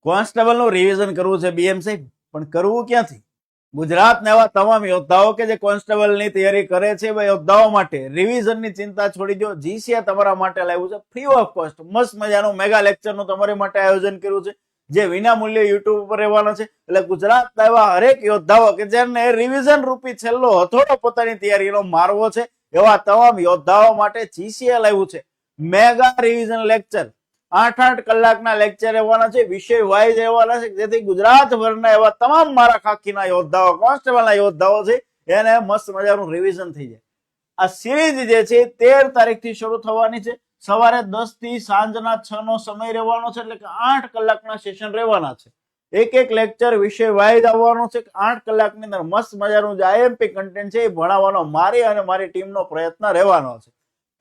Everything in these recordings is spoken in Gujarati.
કોન્સ્ટેબલનું રિવિઝન કરવું છે બીએમ સાહેબ, પણ કરવું ક્યાંથી? ગુજરાતના એવા તમામ યોદ્ધાઓ કે જે કોન્સ્ટેબલની તૈયારી કરે છે, એવા યોદ્ધાઓ માટે રિવિઝનની ચિંતા છોડી દો. જીસીએ તમારા માટે લાવ્યું છે ફ્રી ઓફ કોસ્ટ મસ્ત મજાનું મેગા લેક્ચરનું તમારી માટે આયોજન કર્યું છે, જે વિના મૂલ્યે યુટ્યુબ ઉપર રહેવાના છે. એટલે ગુજરાતના એવા હરેક યોદ્ધાઓ કે જેને રિવિઝન રૂપી છેલ્લો હથોડો પોતાની તૈયારીનો મારવો છે, એવા તમામ યોદ્ધાઓ માટે જીસીએ લાવ્યું છે મેગા રિવિઝન લેક્ચર. 8-8 કલાકના લેક્ચર રહેવાના છે, વિષય વાઇઝ રહેવાના છે, જેથી ગુજરાતભરના એવા તમામ મારા ખાખીના યોદ્ધાઓ, કોન્સ્ટેબલના યોદ્ધાઓ છે, એને મસ્ત મજાનું રિવિઝન થઈ જાય. આ સિરીઝ જે છે 13 તારીખથી શરૂ થવાની છે. સવારે 10 થી સાંજના 6 નો સમય રહેવાનો છે, એટલે કે 8 કલાકના સેશન રહેવાના છે. એક લેક્ચર વિષય વાઇઝ આવવાનો છે. 8 કલાકની અંદર મસ્ત મજાનું જે આઈએમપી કન્ટેન્ટ છે એ ભણાવવાનો મારી અને મારી ટીમનો પ્રયત્ન રહેવાનો છે.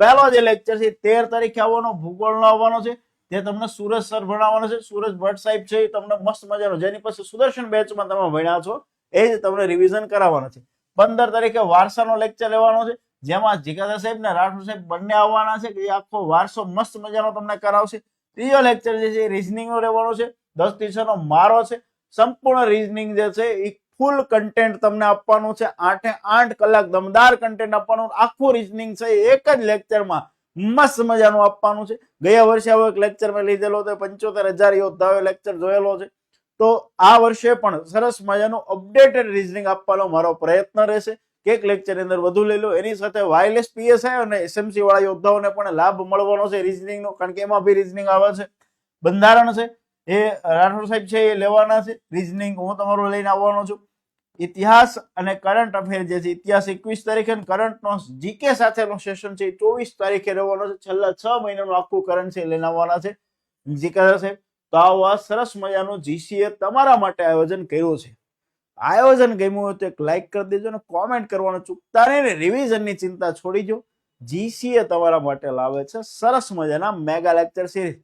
પહેલો જે લેક્ચર છે 13 તારીખે આવવાનો, ભૂગોળનો આવવાનો છે, જે તમને સુરજ સર ભણાવવાનો છે. સુરજ ભટ્ટ સાહેબ છે એ તમને મસ્ત મજાનો, જેની પાસે સુદર્શન બેચમાં તમે ભણ્યા છો, એ જ તમને રિવિઝન કરાવવાનો છે. 15 તારીખે વારસાનો લેક્ચર લેવાનો છે, જેમાં જીગાદા સાહેબ ને રાઠોડ સાહેબ બંને આવવાના છે, કે આખો વારસો મસ્ત મજાનો તમને કરાવશે. ત્રીજો લેક્ચર જે છે રીઝનિંગ નો રહેવાનો છે. 10 થી 6 નો મારો છે. સંપૂર્ણ રીઝનિંગ જે છે એ ફૂલ કન્ટેન્ટ તમને આપવાનું છે. 8 કલાક દમદાર કન્ટેન્ટ આપવાનું. આખું રીઝનિંગ છે એક જ લેક્ચરમાં મસ્ત મજાનું આપવાનું છે. ગયા વર્ષે આવો એક લેક્ચર મેં લીધેલો હતો, 75,000 યોદ્ધાઓએ લેક્ચર જોયેલો છે. તો આ વર્ષે પણ સરસ મજાનું અપડેટેડ રીઝનિંગ આપવાનો મારો પ્રયત્ન રહેશે. એક લેક્ચર ની અંદર વધુ લઈ લો. એની સાથે વાયરલેસ પીએસઆઈ અને એસએમસી વાળા યોદ્ધાઓને પણ લાભ મળવાનો છે રીઝનિંગ નો, કારણ કે એમાં બી રીઝનિંગ આવે છે. બંધારણ છે એ રાઠોડ સાહેબ છે એ લેવાના છે. રીઝનિંગ હું તમારું લઈને આવવાનો છું. ઇતિહાસ અને કરંટ અફેર જે છે, ઇતિહાસ 21 તારીખે, કરંટ નો જીકે સાથેનો સેશન છે 24 તારીખે રહેવાનો છે. છેલ્લા 6 મહિનાનું આખું કરંટ છે લઈને આવવાના છે જીકે સાહેબ. તો આવા સરસ મજાનું જીસીએ તમારા માટે આયોજન કર્યું છે. આયોજન ગમ્યું હોય તો એક લાઈક કરી દેજો અને કોમેન્ટ કરવાનું ચૂકતા નહીં. રિવિઝનની ચિંતા છોડી દો. જીસીએ તમારા માટે લાવે છે સરસ મજાના મેગા લેક્ચર સિરીઝ.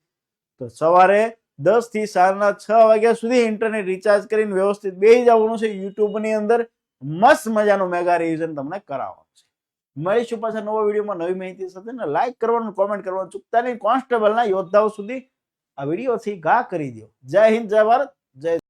તો સવારે 10 થી સાંજના 6 વાગ્યા સુધી ઇન્ટરનેટ રિચાર્જ કરીને વ્યવસ્થિત બેસી જવાનું છે યુટ્યુબ ની અંદર. મસ્ત મજાનું મેગા રિવિઝન તમને કરાવવાનું છે. મળીશું પાછા નવા વિડીયોમાં નવી માહિતી સાથે. ને લાઈક કરવાનું, કોમેન્ટ કરવાનું ચૂકતા નહીં. કોન્સ્ટેબલના યોદ્ધાઓ સુધી આ વિડીયોથી ઘા કરી દો. જય હિન્દ, જય ભારત, જય